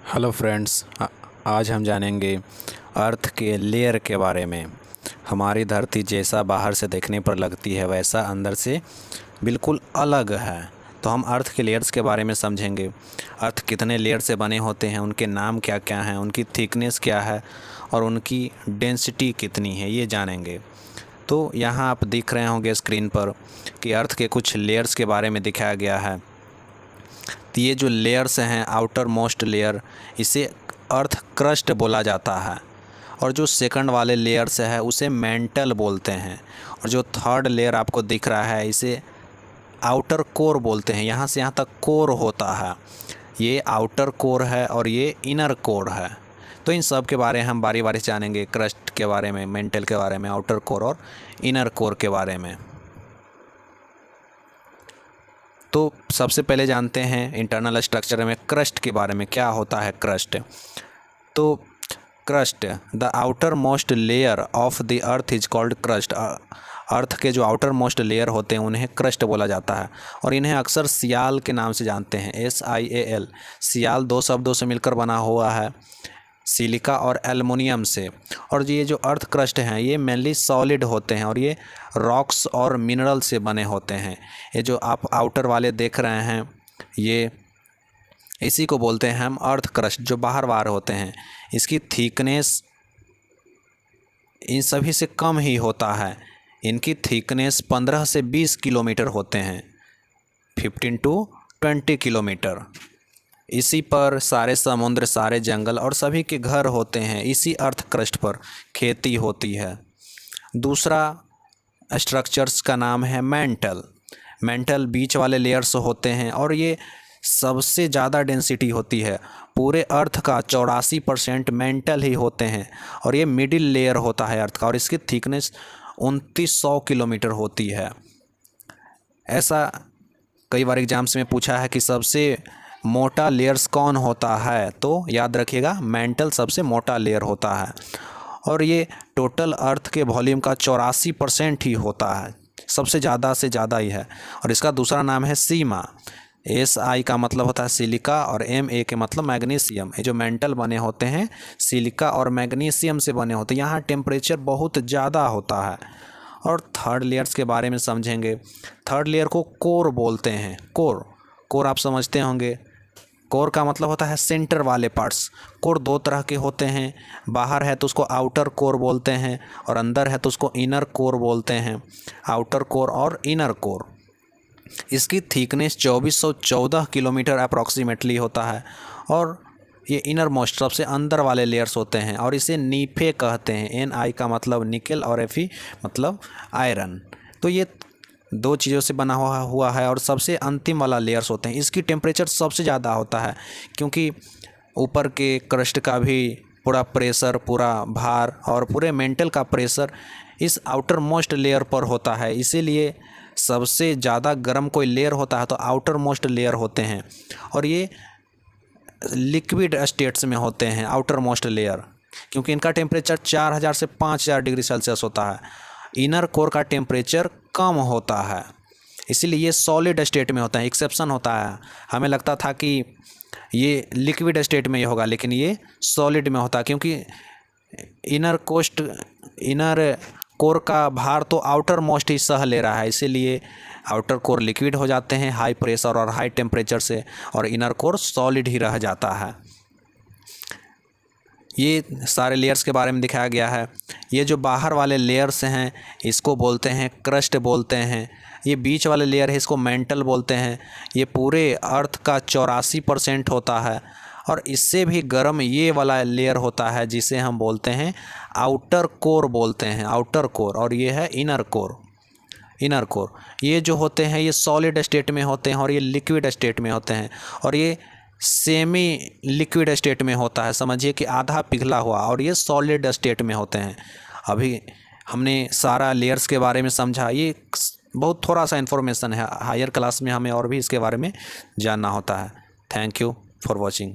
Hello friends, आज हम जानेंगे अर्थ के लेयर के बारे में। हमारी धरती जैसा बाहर से देखने पर लगती है वैसा अंदर से बिल्कुल अलग है। तो हम अर्थ के लेयर्स के बारे में समझेंगे। अर्थ कितने लेयर से बने होते हैं, उनके नाम क्या क्या हैं, उनकी थिकनेस क्या है और उनकी डेंसिटी कितनी है, ये जानेंगे। तो यहाँ आप देख रहे होंगे स्क्रीन पर कि अर्थ के कुछ लेयर्स के बारे में दिखाया गया है। तो ये जो लेयर्स हैं, आउटर मोस्ट लेयर, इसे अर्थ क्रस्ट बोला जाता है। और जो सेकंड वाले लेयर्स है उसे मेंटल बोलते हैं। और जो थर्ड लेयर आपको दिख रहा है इसे आउटर कोर बोलते हैं। यहाँ से यहाँ तक कोर होता है। ये आउटर कोर है और ये इनर कोर है। तो इन सब के बारे में हम बारी बारी से जानेंगे, क्रस्ट के बारे में, मेंटल के बारे में, आउटर कोर और इनर कोर के बारे में। तो सबसे पहले जानते हैं इंटरनल स्ट्रक्चर में क्रस्ट के बारे में। क्या होता है क्रस्ट? तो crust, the outermost layer of the earth is called crust. Earth के जो आउटर मोस्ट लेयर होते हैं उन्हें क्रस्ट बोला जाता है। और इन्हें अक्सर सियाल के नाम से जानते हैं, SIAL। सियाल दो शब्दों से मिलकर बना हुआ है, सिलिका और एल्युमिनियम से। और ये जो अर्थ क्रस्ट हैं ये मेनली सॉलिड होते हैं और ये रॉक्स और मिनरल से बने होते हैं। ये जो आप आउटर वाले देख रहे हैं ये इसी को बोलते हैं हम अर्थ क्रस्ट, जो बाहर बाहर होते हैं। इसकी थिकनेस इन सभी से कम ही होता है। इनकी थिकनेस 15 से 20 किलोमीटर होते हैं, 15 to 20 किलोमीटर। इसी पर सारे समुद्र, सारे जंगल और सभी के घर होते हैं। इसी अर्थ क्रस्ट पर खेती होती है। दूसरा स्ट्रक्चर्स का नाम है मेंटल। मेंटल बीच वाले लेयर्स होते हैं और ये सबसे ज़्यादा डेंसिटी होती है। पूरे अर्थ का 84% मेंटल ही होते हैं। और ये मिडिल लेयर होता है अर्थ का और इसकी थिकनेस 2900 किलोमीटर होती है। ऐसा कई बार एग्जाम्स में पूछा है कि सबसे मोटा लेयर्स कौन होता है, तो याद रखिएगा मेंटल सबसे मोटा लेयर होता है। और ये टोटल अर्थ के वॉल्यूम का 84% ही होता है, सबसे ज़्यादा से ज़्यादा ही है। और इसका दूसरा नाम है सीमा। SI का मतलब होता है सिलिका और MA के मतलब मैग्नीशियम। ये जो मेंटल बने होते हैं सिलिका और मैग्नीशियम से बने होते हैं। यहाँ टेम्परेचर बहुत ज़्यादा होता है। और थर्ड लेयर्स के बारे में समझेंगे। थर्ड लेयर को कोर बोलते हैं। कोर आप समझते होंगे। कोर का मतलब होता है सेंटर वाले पार्ट्स। कोर दो तरह के होते हैं, बाहर है तो उसको आउटर कोर बोलते हैं और अंदर है तो उसको इनर कोर बोलते हैं। आउटर कोर और इनर कोर, इसकी थिकनेस 2414 किलोमीटर अप्रॉक्सीमेटली होता है। और ये इनर मोस्ट सबसे अंदर वाले लेयर्स होते हैं और इसे नीफे कहते हैं। NI का मतलब निकल और FE मतलब आयरन। तो ये दो चीज़ों से बना हुआ है और सबसे अंतिम वाला लेयर्स होते हैं। इसकी टेम्परेचर सबसे ज़्यादा होता है क्योंकि ऊपर के क्रस्ट का भी पूरा प्रेशर, पूरा भार और पूरे मेंटल का प्रेशर इस आउटर मोस्ट लेयर पर होता है। इसीलिए सबसे ज़्यादा गर्म कोई लेयर होता है तो आउटर मोस्ट लेयर होते हैं। और ये लिक्विड स्टेट्स में होते हैं आउटर मोस्ट लेयर, क्योंकि इनका टेम्परेचर 4000 से 5000 डिग्री सेल्सियस होता है। इनर कोर का टेम्परेचर कम होता है, इसीलिए ये सॉलिड स्टेट में होता है। एक्सेप्शन होता है, हमें लगता था कि ये लिक्विड स्टेट में ये होगा, लेकिन ये सॉलिड में होता है क्योंकि इनर कोर का भार तो आउटर मोस्ट ही सह ले रहा है। इसीलिए आउटर कोर लिक्विड हो जाते हैं हाई प्रेशर और हाई टेम्परेचर से, और इनर कोर सॉलिड ही रह जाता है। ये सारे लेयर्स के बारे में दिखाया गया है। ये जो बाहर वाले लेयर्स हैं इसको बोलते हैं क्रस्ट बोलते हैं। ये बीच वाले लेयर है इसको मेंटल बोलते हैं। ये पूरे अर्थ का 84% होता है। और इससे भी गर्म ये वाला लेयर होता है जिसे हम बोलते हैं आउटर कोर बोलते हैं, आउटर कोर। और ये है इनर कोर। ये जो होते हैं ये सॉलिड स्टेट में होते हैं और ये लिक्विड स्टेट में होते हैं। और ये सेमी लिक्विड स्टेट में होता है, समझिए कि आधा पिघला हुआ। और ये सॉलिड स्टेट में होते हैं। अभी हमने सारा लेयर्स के बारे में समझा। ये बहुत थोड़ा सा इन्फॉर्मेशन है, हायर क्लास में हमें और भी इसके बारे में जानना होता है। Thank you for watching.